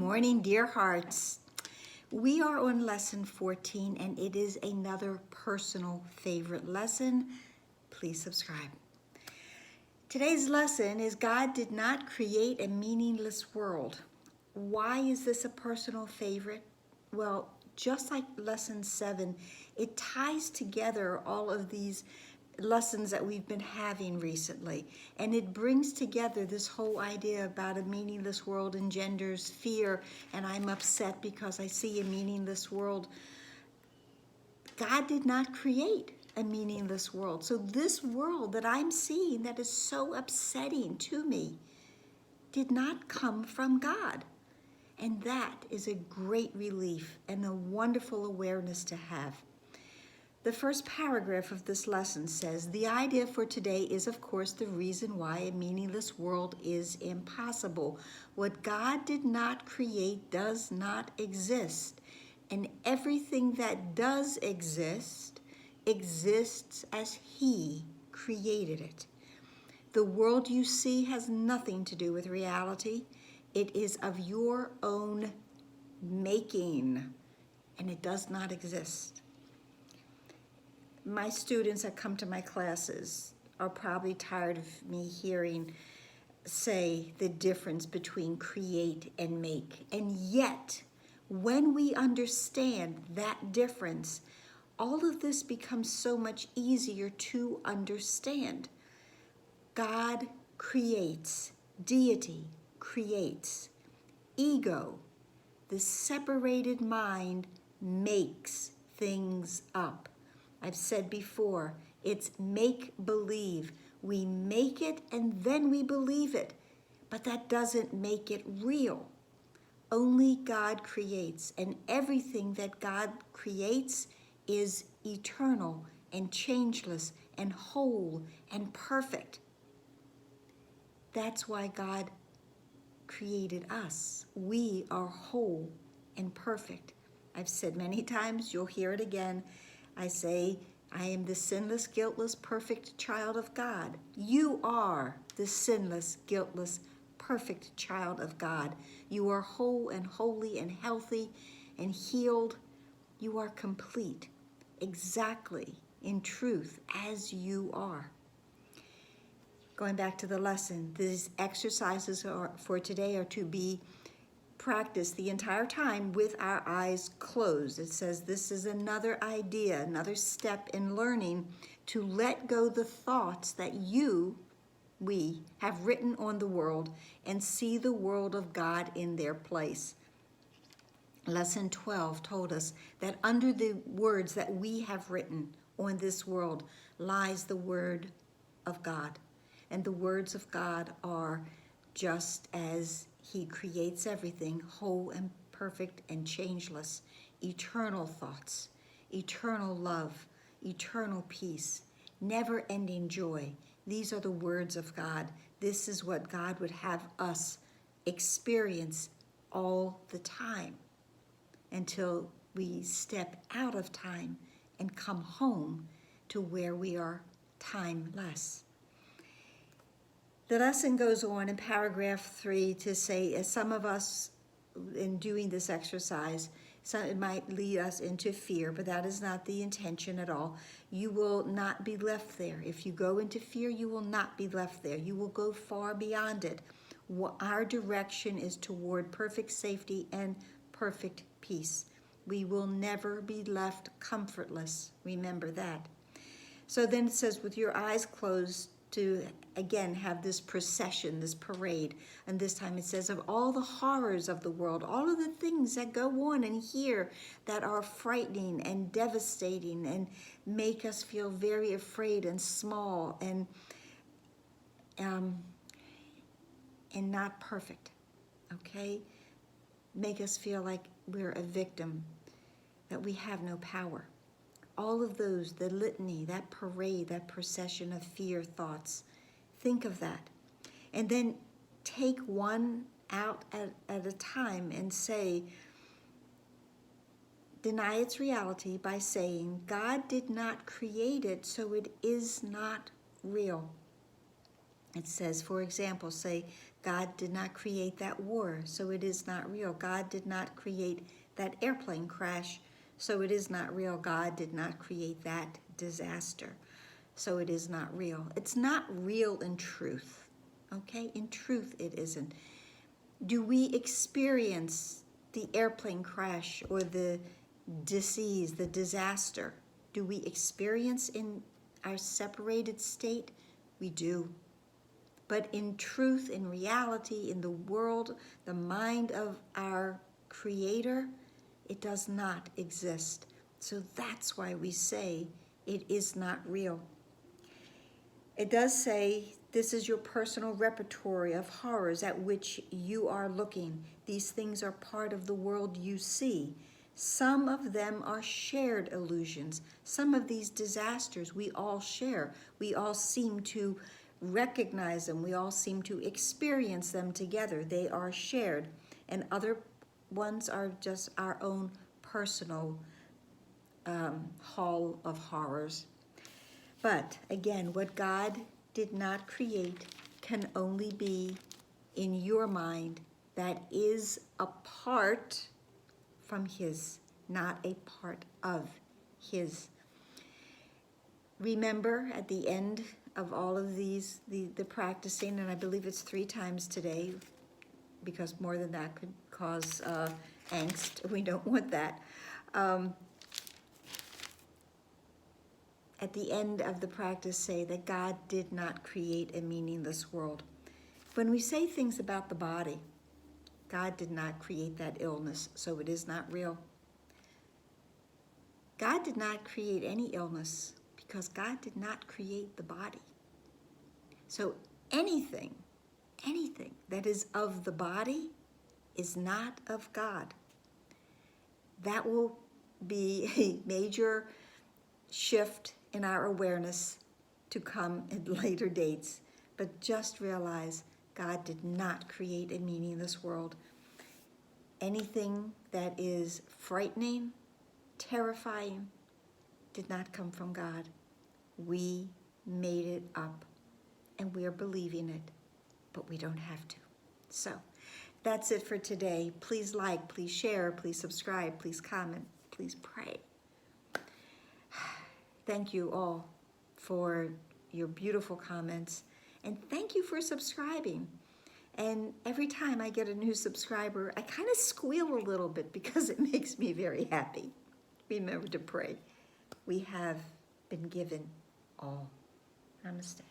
morning, dear hearts. We are on lesson 14, and it is another personal favorite lesson. Please subscribe. Today's lesson is God did not create a meaningless world. Why is this a personal favorite? Well, just like lesson 7, it ties together all of these lessons that we've been having recently, and it brings together this whole idea about a meaningless world engenders fear, and I'm upset because I see a meaningless world. God did not create a meaningless world. So this world that I'm seeing that is so upsetting to me did not come from God. And that is a great relief and a wonderful awareness to have. The first paragraph of this lesson says, the idea for today is, of course, the reason why a meaningless world is impossible. What God did not create does not exist, and everything that does exist exists as He created it. The world you see has nothing to do with reality. It is of your own making, and it does not exist. My students that come to my classes are probably tired of me hearing say the difference between create and make. And yet, when we understand that difference, all of this becomes so much easier to understand. God creates, deity creates, ego, the separated mind, makes things up. I've said before, it's make-believe. We make it and then we believe it, but that doesn't make it real. Only God creates, and everything that God creates is eternal and changeless and whole and perfect. That's why God created us. We are whole and perfect. I've said many times, you'll hear it again. I say, I am the sinless, guiltless, perfect child of God. You are the sinless, guiltless, perfect child of God. You are whole and holy and healthy and healed. You are complete, exactly, in truth, as you are. Going back to the lesson, these exercises for today are to be practice the entire time with our eyes closed. It says this is another idea, another step in learning to let go the thoughts that we have written on the world and see the world of God in their place. Lesson 12 told us that under the words that we have written on this world lies the word of God. And the words of God are just as He creates everything, whole and perfect and changeless, eternal thoughts, eternal love, eternal peace, never-ending joy. These are the words of God. This is what God would have us experience all the time until we step out of time and come home to where we are timeless. The lesson goes on in paragraph 3 to say, as some of us in doing this exercise, it might lead us into fear, but that is not the intention at all. You will not be left there. If you go into fear, you will not be left there. You will go far beyond it. Our direction is toward perfect safety and perfect peace. We will never be left comfortless. Remember that. So then it says, with your eyes closed, to again have this procession, this parade, and this time it says of all the horrors of the world, all of the things that go on in here that are frightening and devastating and make us feel very afraid and small and not perfect, okay? Make us feel like we're a victim, that we have no power. All of those, the litany, that parade, that procession of fear thoughts, think of that. And then take one out at a time and say, deny its reality by saying, God did not create it, so it is not real. It says, for example, say, God did not create that war, so it is not real. God did not create that airplane crash, so it is not real. God did not create that disaster, so it is not real. It's not real in truth, okay? In truth, it isn't. Do we experience the airplane crash or the disease, the disaster? Do we experience in our separated state? We do. But in truth, in reality, in the world, the mind of our Creator, it does not exist. So that's why we say it is not real. It does say this is your personal repertory of horrors at which you are looking. These things are part of the world you see. Some of them are shared illusions. Some of these disasters we all share. We all seem to recognize them. We all seem to experience them together. They are shared. And other ones are just our own personal hall of horrors. But again, what God did not create can only be in your mind that is apart from His, not a part of His. Remember at the end of all of these, the practicing, and I believe it's 3 times today, because more than that could cause angst. We don't want that. At the end of the practice, say that God did not create a meaningless world. When we say things about the body, God did not create that illness, so it is not real. God did not create any illness because God did not create the body. So anything that is of the body is not of God. That will be a major shift in our awareness to come at later dates. But just realize God did not create a meaningless world. Anything that is frightening, terrifying, did not come from God. We made it up, and we are believing it, but we don't have to. So that's it for today. Please like, please share, please subscribe, please comment, please pray. Thank you all for your beautiful comments, and thank you for subscribing. And every time I get a new subscriber, I kind of squeal a little bit because it makes me very happy. Remember to pray. We have been given all. Namaste.